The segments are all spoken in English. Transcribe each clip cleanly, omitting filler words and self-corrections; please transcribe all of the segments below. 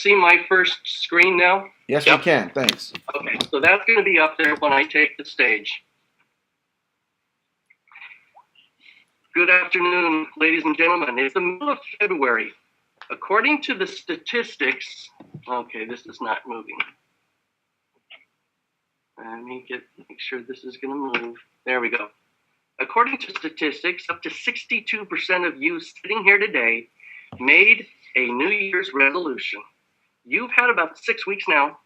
see my first screen now? Yes, we can. Thanks. Okay, so that's going to be up there when I take the stage. Good afternoon, ladies and gentlemen. It's the middle of February. According to the statistics, okay, this is not moving. Let me make sure this is going to move. There we go. According to statistics, up to 62% of you sitting here today made a New Year's resolution. You've had about 6 weeks now.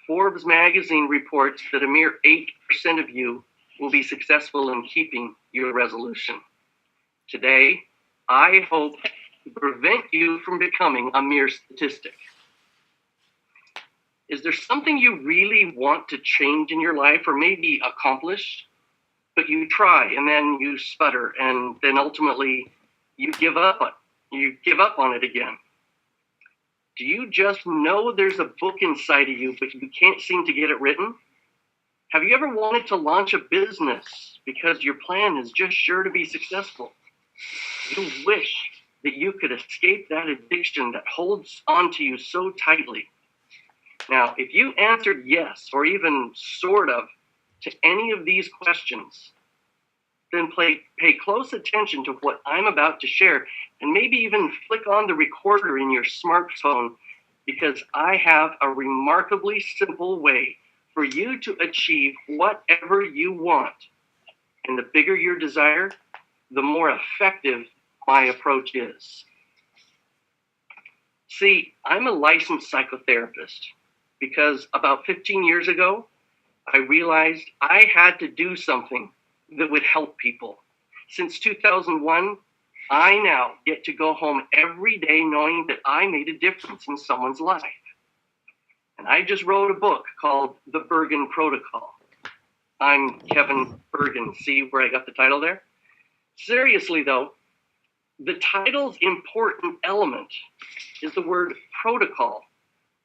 Forbes magazine reports that a mere 8% of you will be successful in keeping your resolution. Today, I hope to prevent you from becoming a mere statistic. Is there something you really want to change in your life or maybe accomplish, but you try and then you sputter and then ultimately you give up on it again? Do you just know there's a book inside of you, but you can't seem to get it written? Have you ever wanted to launch a business because your plan is just sure to be successful? You wish that you could escape that addiction that holds onto you so tightly. Now, if you answered yes, or even sort of, to any of these questions, then pay close attention to what I'm about to share, and maybe even flick on the recorder in your smartphone, because I have a remarkably simple way for you to achieve whatever you want. And the bigger your desire, the more effective my approach is. See, I'm a licensed psychotherapist because about 15 years ago, I realized I had to do something that would help people. Since 2001, I now get to go home every day knowing that I made a difference in someone's life. And I just wrote a book called The Bergen Protocol. I'm Kevin Bergen. See where I got the title there? Seriously though, the title's important element is the word protocol,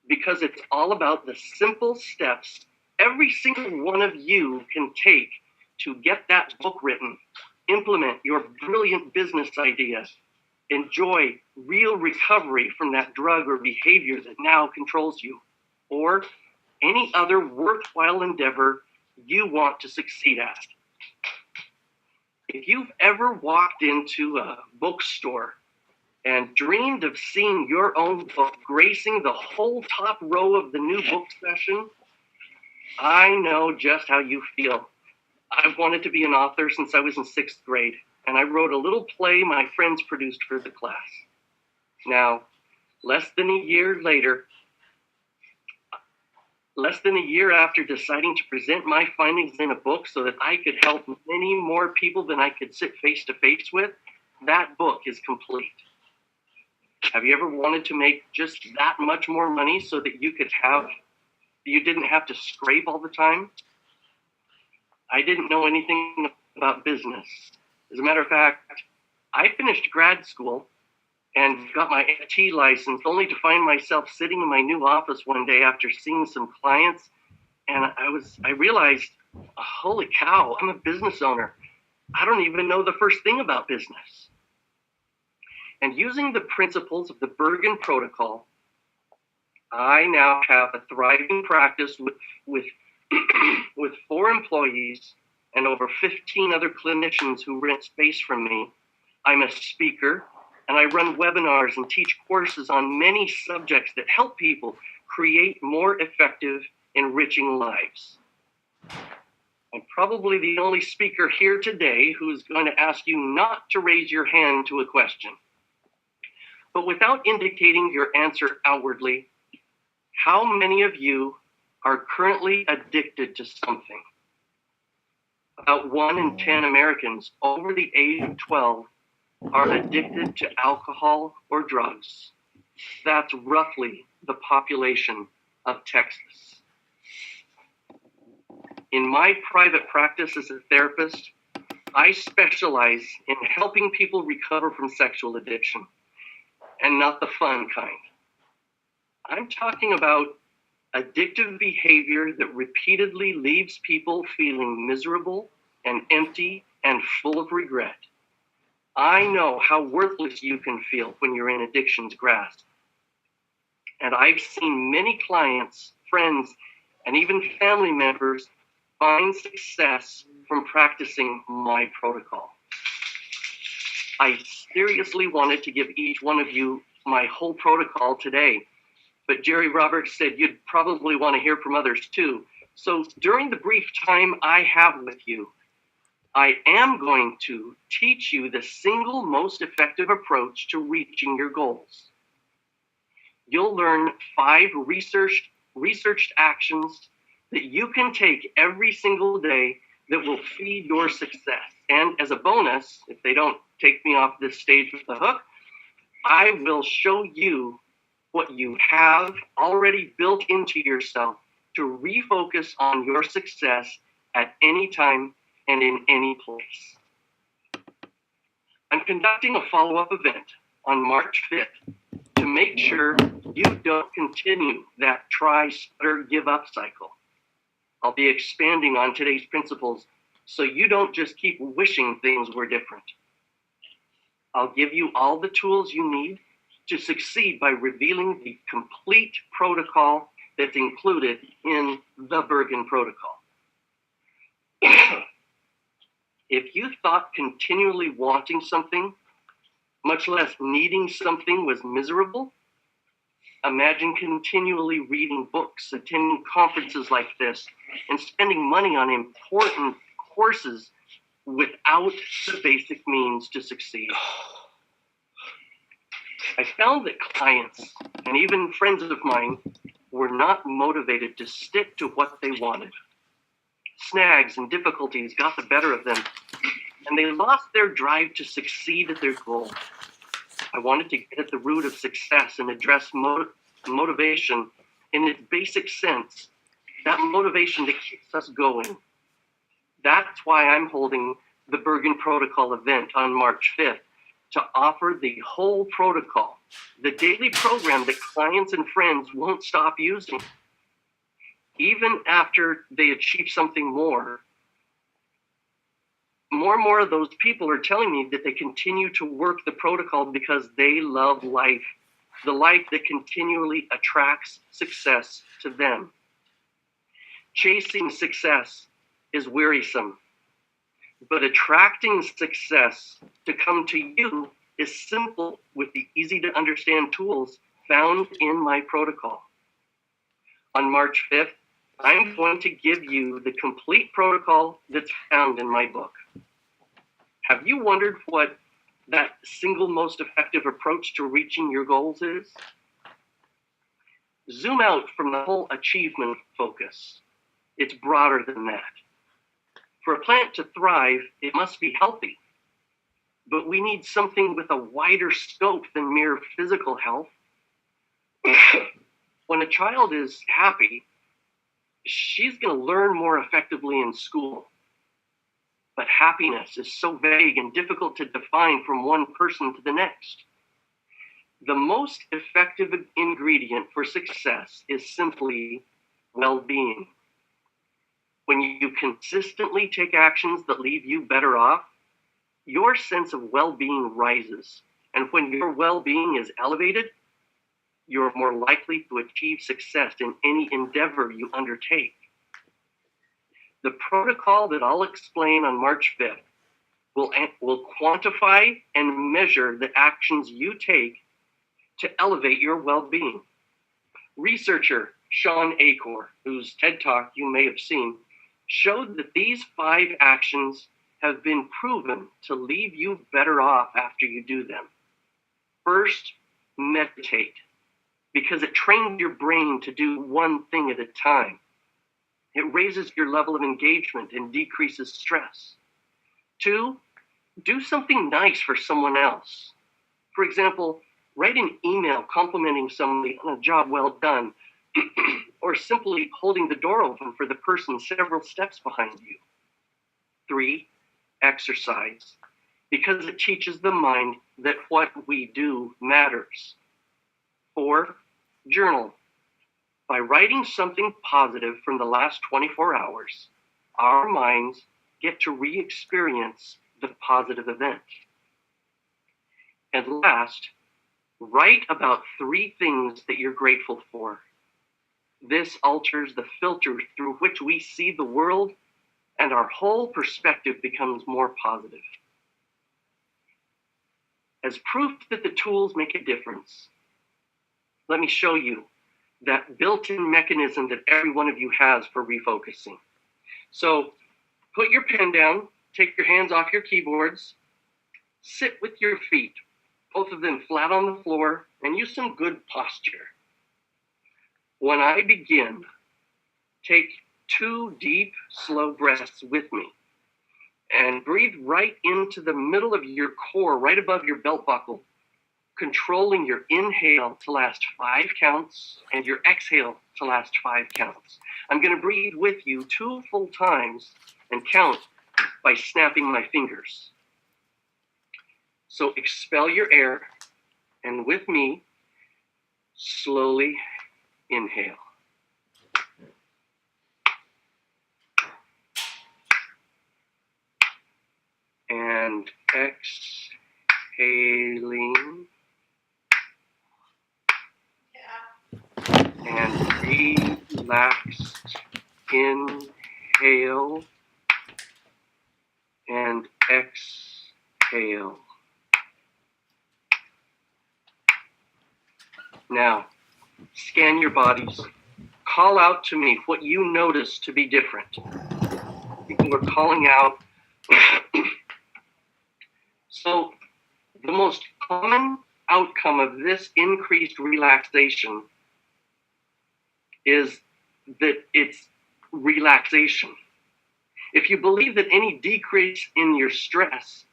because it's all about the simple steps every single one of you can take to get that book written, implement your brilliant business idea, enjoy real recovery from that drug or behavior that now controls you, or any other worthwhile endeavor you want to succeed at. If you've ever walked into a bookstore and dreamed of seeing your own book gracing the whole top row of the new book session, I know just how you feel. I've wanted to be an author since I was in 6th grade, and I wrote a little play my friends produced for the class. Now, less than a year after deciding to present my findings in a book so that I could help many more people than I could sit face to face with, that book is complete. Have you ever wanted to make just that much more money so that you didn't have to scrape all the time? I didn't know anything about business. As a matter of fact, I finished grad school and got my AT license only to find myself sitting in my new office one day after seeing some clients, and I realized, holy cow, I'm a business owner. I don't even know the first thing about business. And using the principles of the Bergen Protocol, I now have a thriving practice with 4 employees and over 15 other clinicians who rent space from me. I'm a speaker, and I run webinars and teach courses on many subjects that help people create more effective, enriching lives. I'm probably the only speaker here today who's going to ask you not to raise your hand to a question. But without indicating your answer outwardly, how many of you are currently addicted to something? About 1 in 10 Americans over the age of 12 are addicted to alcohol or drugs. That's roughly the population of Texas. In my private practice as a therapist, I specialize in helping people recover from sexual addiction, and not the fun kind. I'm talking about addictive behavior that repeatedly leaves people feeling miserable and empty and full of regret. I know how worthless you can feel when you're in addiction's grasp. And I've seen many clients, friends, and even family members find success from practicing my protocol. I seriously wanted to give each one of you my whole protocol today, but Jerry Roberts said you'd probably want to hear from others too. So during the brief time I have with you, I am going to teach you the single most effective approach to reaching your goals. You'll learn 5 researched actions that you can take every single day that will feed your success. And as a bonus, if they don't take me off this stage with the hook, I will show you what you have already built into yourself to refocus on your success at any time and in any place. I'm conducting a follow-up event on March 5th to make sure you don't continue that try, stutter, give up cycle. I'll be expanding on today's principles so you don't just keep wishing things were different. I'll give you all the tools you need to succeed by revealing the complete protocol that's included in the Bergen protocol. If you thought continually wanting something, much less needing something, was miserable, imagine continually reading books, attending conferences like this, and spending money on important courses without the basic means to succeed. I found that clients and even friends of mine were not motivated to stick to what they wanted. Snags and difficulties got the better of them, and they lost their drive to succeed at their goal. I wanted to get at the root of success and address motivation in its basic sense, that motivation that keeps us going. That's why I'm holding the Bergen Protocol event on March 5th, to offer the whole protocol, the daily program that clients and friends won't stop using. Even after they achieve something more and more of those people are telling me that they continue to work the protocol because they love life, the life that continually attracts success to them. Chasing success is wearisome, but attracting success to come to you is simple with the easy to understand tools found in my protocol. On March 5th, I'm going to give you the complete protocol that's found in my book. Have you wondered what that single most effective approach to reaching your goals is? Zoom out from the whole achievement focus. It's broader than that. For a plant to thrive, it must be healthy. But we need something with a wider scope than mere physical health. When a child is happy, she's going to learn more effectively in school. But happiness is so vague and difficult to define from one person to the next. The most effective ingredient for success is simply well-being. When you consistently take actions that leave you better off, your sense of well-being rises. And when your well-being is elevated, you're more likely to achieve success in any endeavor you undertake. The protocol that I'll explain on March 5th will quantify and measure the actions you take to elevate your well-being. Researcher Sean Acor, whose TED Talk you may have seen, showed that these 5 actions have been proven to leave you better off after you do them. First, meditate, because it trains your brain to do one thing at a time. It raises your level of engagement and decreases stress. 2, do something nice for someone else. For example, write an email complimenting somebody on a job well done, or simply holding the door open for the person several steps behind you. 3, exercise, because it teaches the mind that what we do matters. 4, journal. By writing something positive from the last 24 hours, our minds get to re-experience the positive event. And last, Write about 3 things that you're grateful for. This alters the filter through which we see the world, and our whole perspective becomes more positive. As proof that the tools make a difference, let me show you that built-in mechanism that every one of you has for refocusing. So put your pen down, take your hands off your keyboards, sit with your feet, both of them flat on the floor, and use some good posture. When I begin, take 2 deep, slow breaths with me and breathe right into the middle of your core, right above your belt buckle, controlling your inhale to last 5 counts and your exhale to last 5 counts. I'm going to breathe with you 2 full times and count by snapping my fingers. So expel your air, and with me, slowly inhale. And exhaling. And relaxed. Inhale. And exhale. Now, scan your bodies. Call out to me what you notice to be different. People are calling out. So, the most common outcome of this increased relaxation is that it's relaxation. If you believe that any decrease in your stress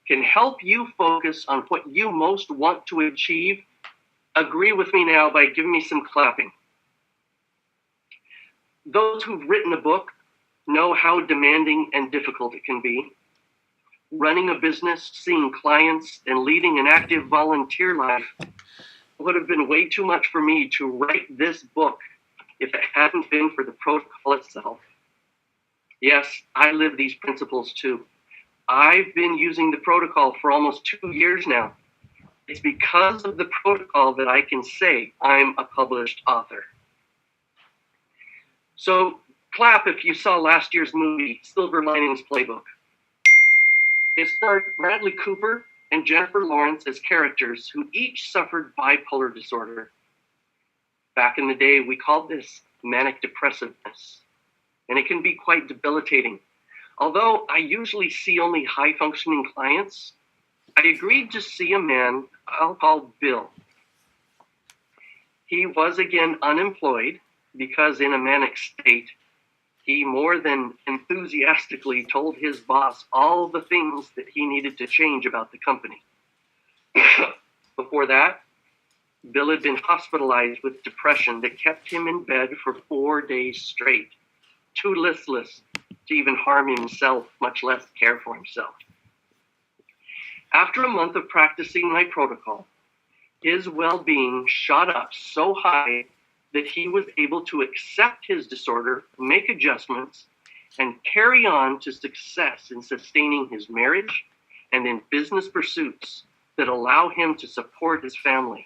can help you focus on what you most want to achieve, agree with me now by giving me some clapping. Those who've written a book know how demanding and difficult it can be. Running a business, seeing clients, and leading an active volunteer life would have been way too much for me to write this book if it hadn't been for the protocol itself. Yes, I live these principles too. I've been using the protocol for almost 2 years now. It's because of the protocol that I can say I'm a published author. So clap if you saw last year's movie, Silver Linings Playbook. It starred Bradley Cooper and Jennifer Lawrence as characters who each suffered bipolar disorder. Back in the day, we called this manic depressiveness, and it can be quite debilitating. Although I usually see only high-functioning clients, I agreed to see a man I'll call Bill. He was again unemployed because in a manic state, he more than enthusiastically told his boss all the things that he needed to change about the company. Before that, Bill had been hospitalized with depression that kept him in bed for 4 days straight, too listless to even harm himself, much less care for himself. After a month of practicing my protocol, his well-being shot up so high that he was able to accept his disorder, make adjustments, and carry on to success in sustaining his marriage and in business pursuits that allow him to support his family.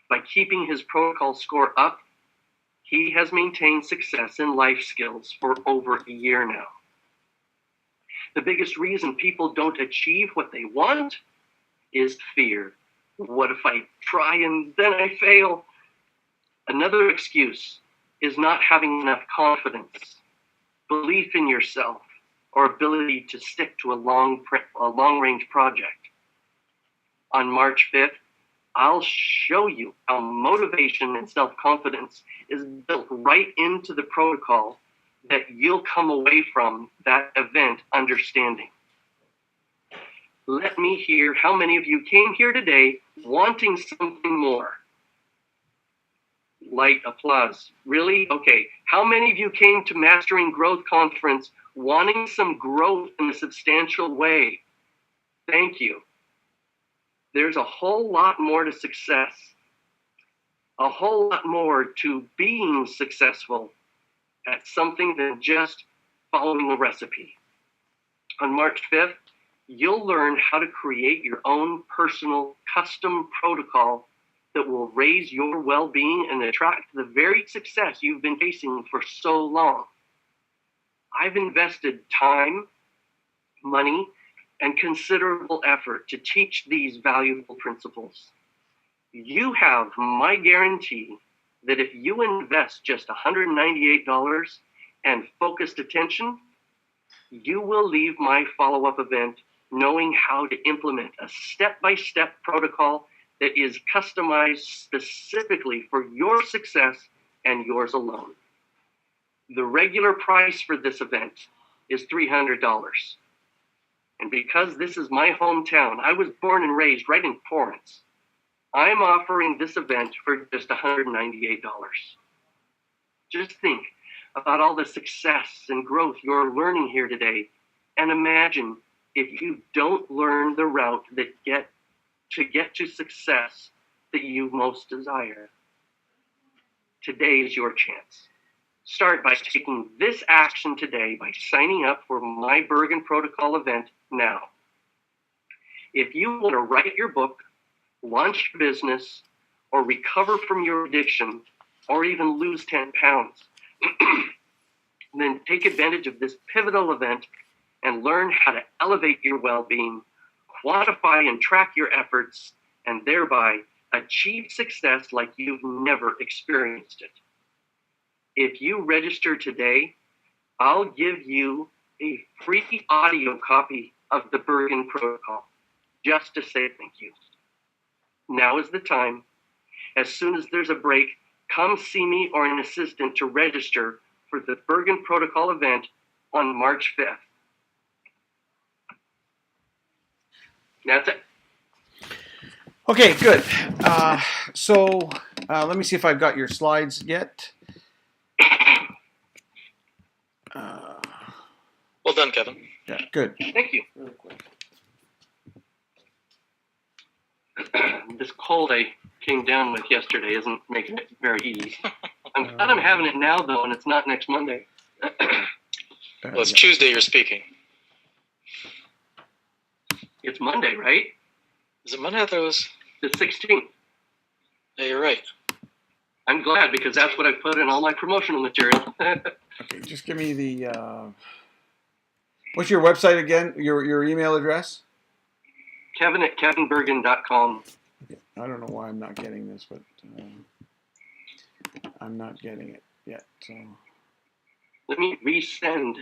By keeping his protocol score up, he has maintained success in life skills for over a year now. The biggest reason people don't achieve what they want is fear. What if I try and then I fail? Another excuse is not having enough confidence, belief in yourself, or ability to stick to a long-range project. On March 5th, I'll show you how motivation and self-confidence is built right into the protocol that you'll come away from that event understanding. Let me hear how many of you came here today wanting something more. Light applause. Really? Okay. How many of you came to Mastering Growth Conference wanting some growth in a substantial way? Thank you. There's a whole lot more to success, a whole lot more to being successful at something than just following a recipe. On March 5th, you'll learn how to create your own personal custom protocol that will raise your well-being and attract the very success you've been chasing for so long. I've invested time, money, and considerable effort to teach these valuable principles. You have my guarantee that if you invest just $198 and focused attention, you will leave my follow-up event knowing how to implement a step-by-step protocol that is customized specifically for your success and yours alone. The regular price for this event is $300. And because this is my hometown, I was born and raised right in Torrance, I'm offering this event for just $198. Just think about all the success and growth you're learning here today, and imagine if you don't learn the route that get to success that you most desire. Today is your chance. Start by taking this action today by signing up for my Bergen Protocol event now. If you want to write your book, launch your business, or recover from your addiction, or even lose 10 pounds, then take advantage of this pivotal event and learn how to elevate your well-being, quantify and track your efforts, and thereby achieve success like you've never experienced it. If you register today, I'll give you a free audio copy of the Bergen Protocol just to say thank you. Now is the time. As soon as there's a break, come see me or an assistant to register for the Bergen Protocol event on March 5th. That's it. Okay, good. So let me see if I've got your slides yet. Well done, Kevin. Yeah, good. Thank you. Really quick. This cold I came down with yesterday isn't making it very easy. I'm glad I'm having it now, though, and it's not next Monday. Well, it's Tuesday you're speaking. It's Monday, right? Is it Monday? I thought it was... The 16th. Yeah, you're right. I'm glad because that's what I put in all my promotional material. Okay, just give me the... what's your website again? Your email address? Kevin at kevinbergen.com. Okay. I don't know why I'm not getting this, but I'm not getting it yet. So Let me resend.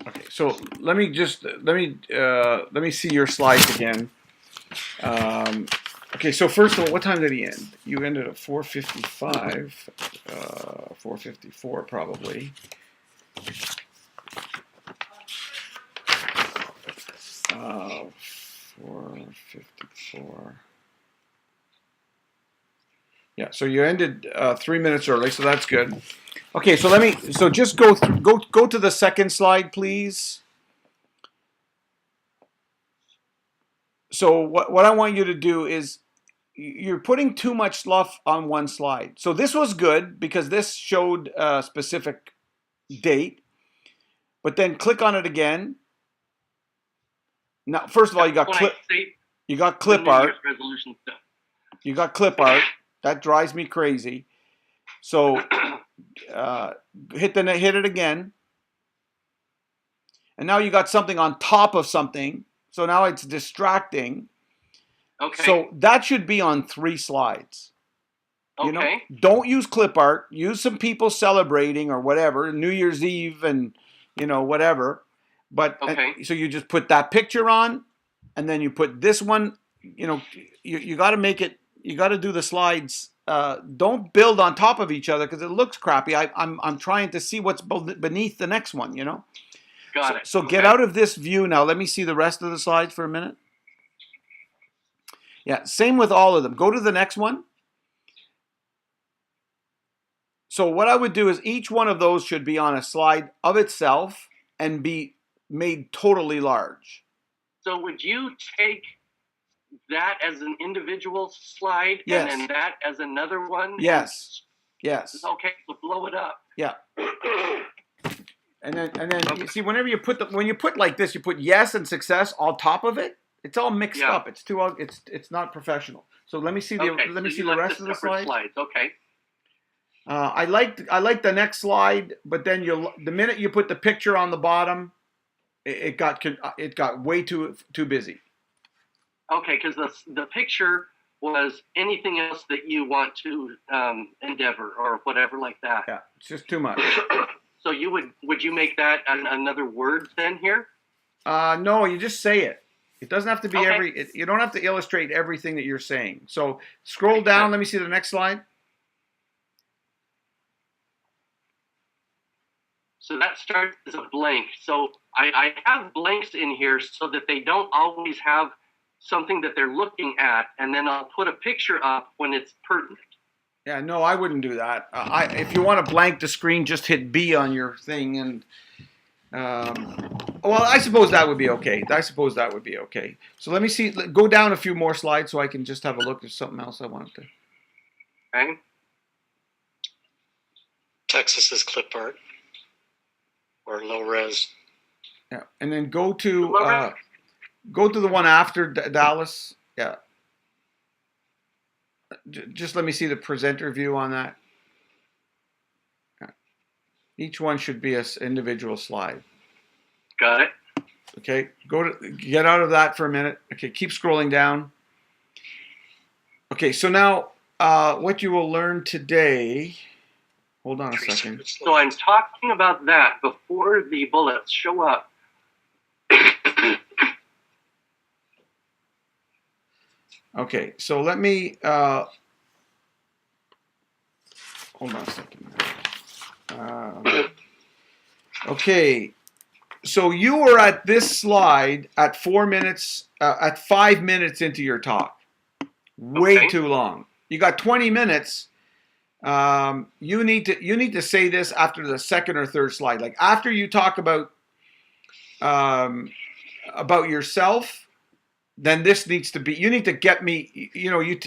okay, so let me see your slides again. Okay, so first of all, what time did he end? You ended at 4:55, 4:54 probably. Uh, 4:54. Yeah, so you ended 3 minutes early, so that's good. Okay, so just go to the second slide, please. So what I want you to do is you're putting too much stuff on one slide. So this was good because this showed a specific date, but then click on it again. Now, first of all, you got clip art. Resolution stuff. You got clip art. That drives me crazy. So hit it again. And now you got something on top of something. So now it's distracting. Okay. So that should be on 3 slides. You know, Okay. don't use clip art. Use some people celebrating or whatever, New Year's Eve and, whatever. But Okay. so you just put that picture on, and then you put this one. You got to make it. You got to do the slides. Don't build on top of each other because it looks crappy. I'm trying to see what's beneath the next one. Got it. So get out of this view now. Let me see the rest of the slides for a minute. Yeah, same with all of them. Go to the next one. So what I would do is each one of those should be on a slide of itself and be made totally large. So would you take that as an individual slide Yes. and then that as another one? Yes. Yes. Okay, so blow it up. Yeah. then you see, whenever you put when you put like this, you put yes and success on top of it. It's all mixed up. It's it's not professional. So let me see the the rest of the slides. Okay. I like the next slide, but then the minute you put the picture on the bottom, it got way too busy. Okay, because the picture was anything else that you want to endeavor or whatever like that. Yeah, it's just too much. So would you make that another word then here? No, you just say it. It doesn't have to be Okay. you don't have to illustrate everything that you're saying. So scroll down. Let me see the next slide. So that starts as a blank. So I have blanks in here so that they don't always have something that they're looking at, and then I'll put a picture up when it's pertinent. Yeah, no, I wouldn't do that. If you want to blank the screen, just hit B on your thing, and well, I suppose that would be okay. So let me see. Go down a few more slides so I can just have a look at something else I wanted to. Okay. Texas's clip art or low res. Yeah, and then go to the one after Dallas. Yeah. Just let me see the presenter view on that. Yeah. Each one should be an individual slide. Got it. Okay, get out of that for a minute. Okay, keep scrolling down. Okay, so now what you will learn today. Hold on a second. So I'm talking about that before the bullets show up. Okay, so let me hold on a second. Okay, so you were at this slide at 4 minutes, at 5 minutes into your talk. Way too long. You got 20 minutes. You need to say this after the second or third slide. Like after you talk about yourself. Then this needs to be, you need to get me,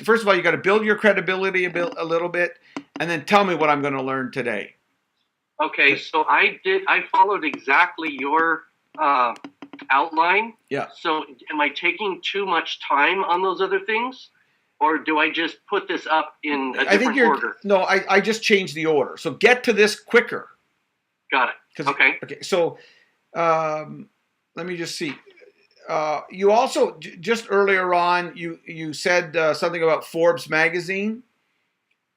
first of all, you got to build your credibility a little bit, and then tell me what I'm going to learn today. Okay, so I followed exactly your outline. Yeah. So am I taking too much time on those other things? Or do I just put this up in a different order? No, I just changed the order. So get to this quicker. Got it. Okay. Okay, so let me just see. You also just earlier on you said something about Forbes magazine.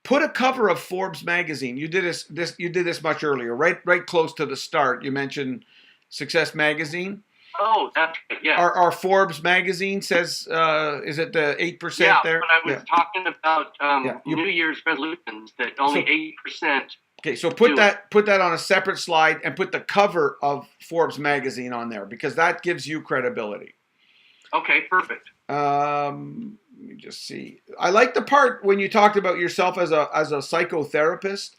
Put a cover of Forbes magazine. You did this much earlier, right close to the start. You mentioned Success magazine. Oh, that's right, yeah. Our Forbes magazine says is it the 8% there? Yeah, but I was talking about New Year's resolutions that only 8%. Okay, so put that on a separate slide and put the cover of Forbes magazine on there because that gives you credibility. Okay, perfect. Let me just see. I like the part when you talked about yourself as a psychotherapist,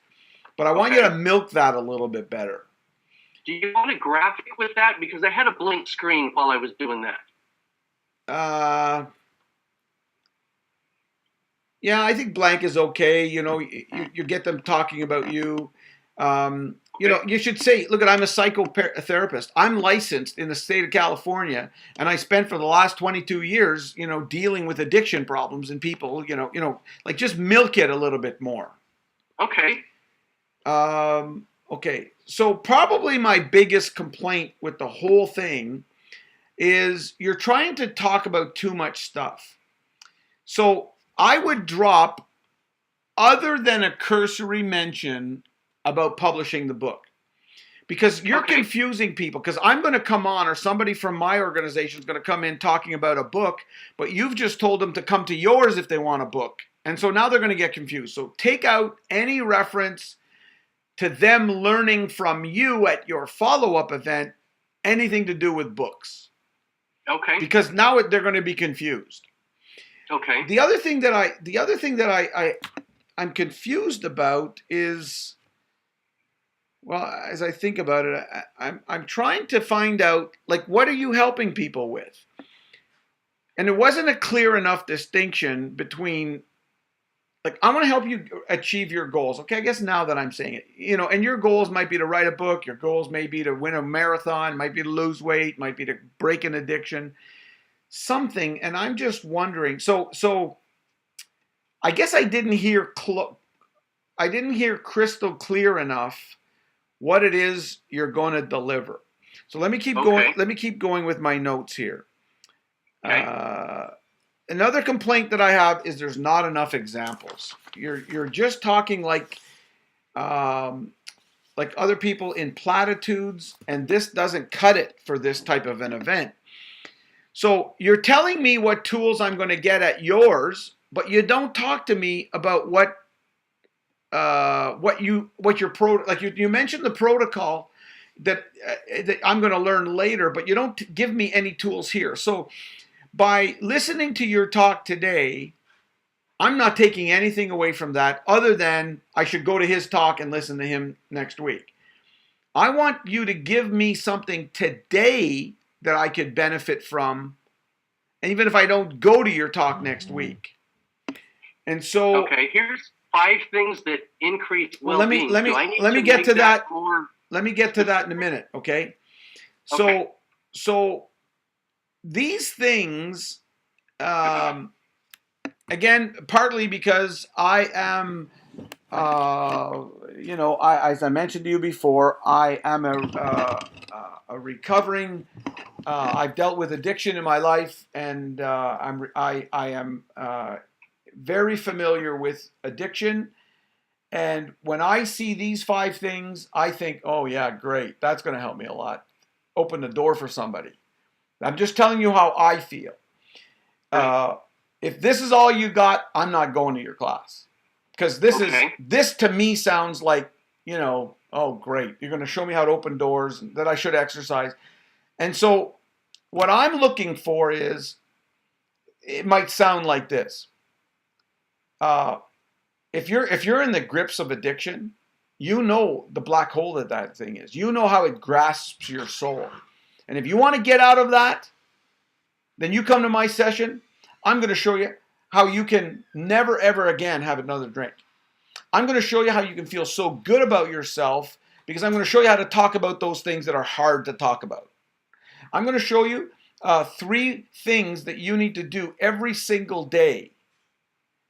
but I want you to milk that a little bit better. Do you want a graphic with that? Because I had a blank screen while I was doing that. Yeah, I think blank is okay. You get them talking about you. You should say, look, I'm a psychotherapist. I'm licensed in the state of California, and I spent for the last 22 years, dealing with addiction problems in people. Like just milk it a little bit more. Okay. Okay. So probably my biggest complaint with the whole thing is you're trying to talk about too much stuff. So I would drop, other than a cursory mention about publishing the book, because you're confusing people. Because I'm going to come on, or somebody from my organization is going to come in talking about a book, but you've just told them to come to yours if they want a book. And so now they're going to get confused. So take out any reference to them learning from you at your follow-up event, anything to do with books. Okay. Because now they're going to be confused. Okay. The other thing that I'm confused about is, well, as I think about it, I'm trying to find out, like, what are you helping people with? And it wasn't a clear enough distinction between like I want to help you achieve your goals. Okay, I guess now that I'm saying it, and your goals might be to write a book, your goals may be to win a marathon, might be to lose weight, might be to break an addiction, something. And I'm just wondering. So I guess I didn't hear crystal clear enough what it is you're going to deliver. So let me keep going. Okay. Let me keep going with my notes here. Okay. Another complaint that I have is there's not enough examples. You're just talking like other people in platitudes, and this doesn't cut it for this type of an event. So you're telling me what tools I'm going to get at yours, but you don't talk to me about what your you mentioned the protocol that I'm going to learn later, but you don't give me any tools here. So by listening to your talk today, I'm not taking anything away from that other than I should go to his talk and listen to him next week. I want you to give me something today that I could benefit from, even if I don't go to your talk next week. And so, okay, here's 5 things that increase well, well-being. let me get to that. Let me get to that in a minute, okay? So these things, again, partly because I am, as I mentioned to you before, I am a recovering. I've dealt with addiction in my life, and I am very familiar with addiction. And when I see these 5 things, I think, oh yeah, great, that's going to help me a lot. Open the door for somebody. I'm just telling you how I feel. If this is all you got, I'm not going to your class, because this to me sounds like, oh great, you're going to show me how to open doors, that I should exercise. And so what I'm looking for is, it might sound like this. If you're in the grips of addiction, you know the black hole that thing is. You know how it grasps your soul. And if you want to get out of that, then you come to my session. I'm going to show you how you can never, ever again have another drink. I'm going to show you how you can feel so good about yourself, because I'm going to show you how to talk about those things that are hard to talk about. I'm going to show you 3 things that you need to do every single day.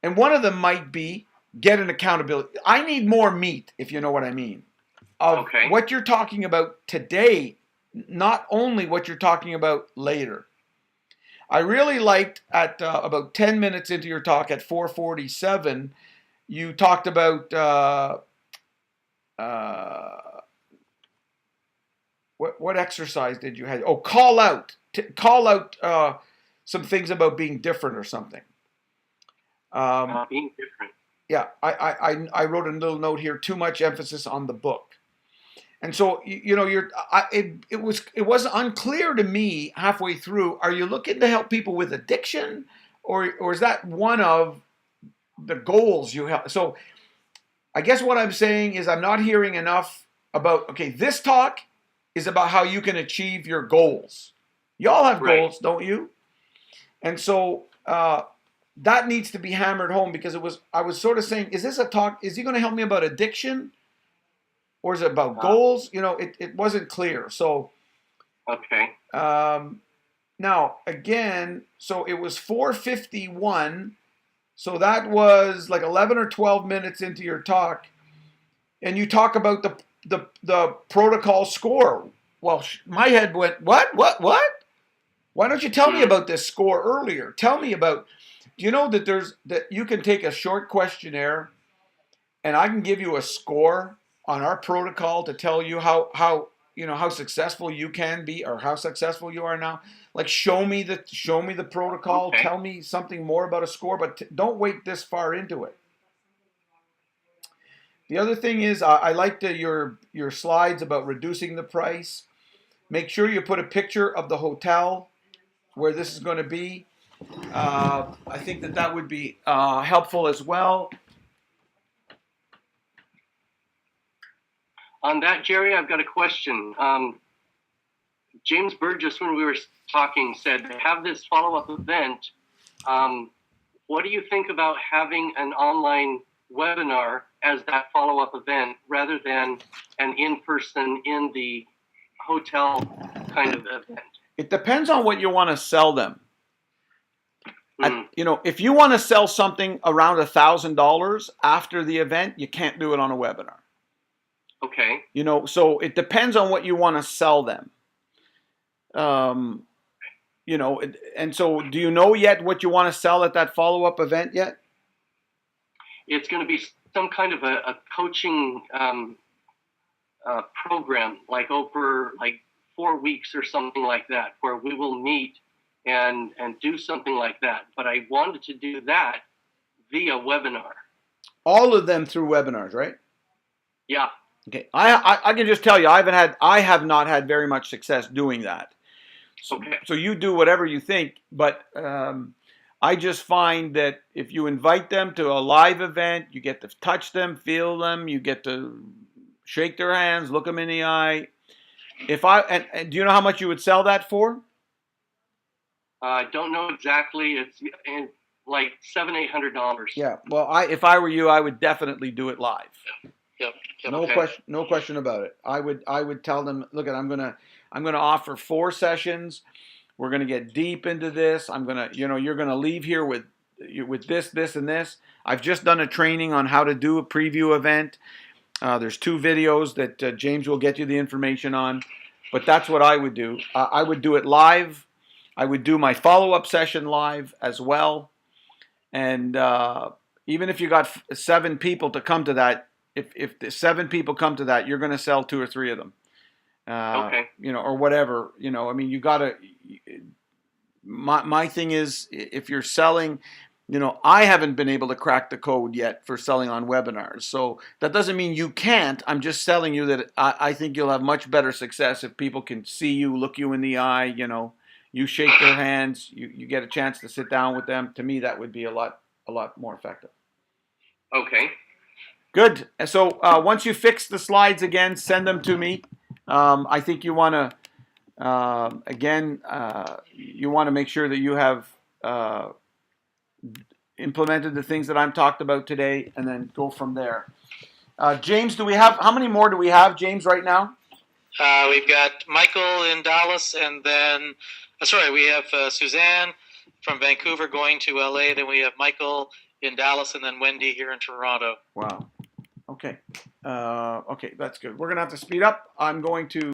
And one of them might be get an accountability. I need more meat, if you know what I mean, of what you're talking about today, not only what you're talking about later. I really liked at about 10 minutes into your talk at 4:47, you talked about what exercise did you have? Oh, call out some things about being different or something. Being different. Yeah, I wrote a little note here. Too much emphasis on the book, and so it was unclear to me halfway through. Are you looking to help people with addiction, or is that one of the goals you have? So, I guess what I'm saying is I'm not hearing enough about. Okay, this talk is about how you can achieve your goals. Y'all have goals, don't you? And so. That needs to be hammered home, because I was sort of saying, is this a talk? Is he going to help me about addiction, or is it about goals? It wasn't clear. So, okay. Now again, so it was 4:51. So that was like 11 or 12 minutes into your talk, and you talk about the protocol score. Well, my head went, what? Why don't you tell me about this score earlier? Tell me about. Do you know that you can take a short questionnaire, and I can give you a score on our protocol to tell you how successful you can be, or how successful you are now. Like show me the protocol. Okay. Tell me something more about a score, but don't wait this far into it. The other thing is, I liked your slides about reducing the price. Make sure you put a picture of the hotel where this is going to be. I think that would be helpful as well. On that, Jerry, I've got a question. James Burgess, when we were talking, said have this follow-up event what do you think about having an online webinar as that follow-up event rather than an in-person in the hotel kind of event? It depends on what you want to sell them. Mm, You know, if you want to sell something around $1,000 after the event, you can't do it on a webinar. okay. You know, so it depends on what you want to sell them. You know, and so do you know yet what you want to sell at that follow-up event yet? It's going to be some kind of a coaching program, like over like 4 weeks or something like that, where we will meet and do something like that. But I wanted to do that via webinar. All of them through webinars, right? Yeah. Okay. I can just tell you, I have not had very much success doing that. So, Okay. so you do whatever you think, but I just find that if you invite them to a live event, you get to touch them, feel them, you get to shake their hands, look them in the eye. And do you know how much you would sell that for? I don't know exactly. It's like $700-800. Yeah. Well, if I were you, I would definitely do it live. Yep. No question about it. I would tell them, look, I'm gonna offer 4 sessions. We're gonna get deep into this. You're gonna leave here with this, and this. I've just done a training on how to do a preview event. There's 2 videos that James will get you the information on. But that's what I would do. I would do it live. I would do my follow-up session live as well. And even if you got 7 people to come to that, if the 7 people come to that, you're going to sell 2 or 3 of them. Okay. You know, or whatever. You know, I mean, you got to. My thing is, if you're selling, you know, I haven't been able to crack the code yet for selling on webinars. So that doesn't mean you can't. I'm just telling you that I think you'll have much better success if people can see you, look you in the eye. You know, you shake their hands, you get a chance to sit down with them. To me, that would be a lot more effective. Okay. Good. So once you fix the slides again, send them to me. I think you want to, you want to make sure that you have implemented the things that I'm talked about today, and then go from there. James, how many more do we have, James, right now? We've got Michael in Dallas, and then, we have Suzanne from Vancouver going to LA. Then we have Michael in Dallas, and then Wendy here in Toronto. Wow. Okay. Okay, that's good. We're going to have to speed up. I'm going to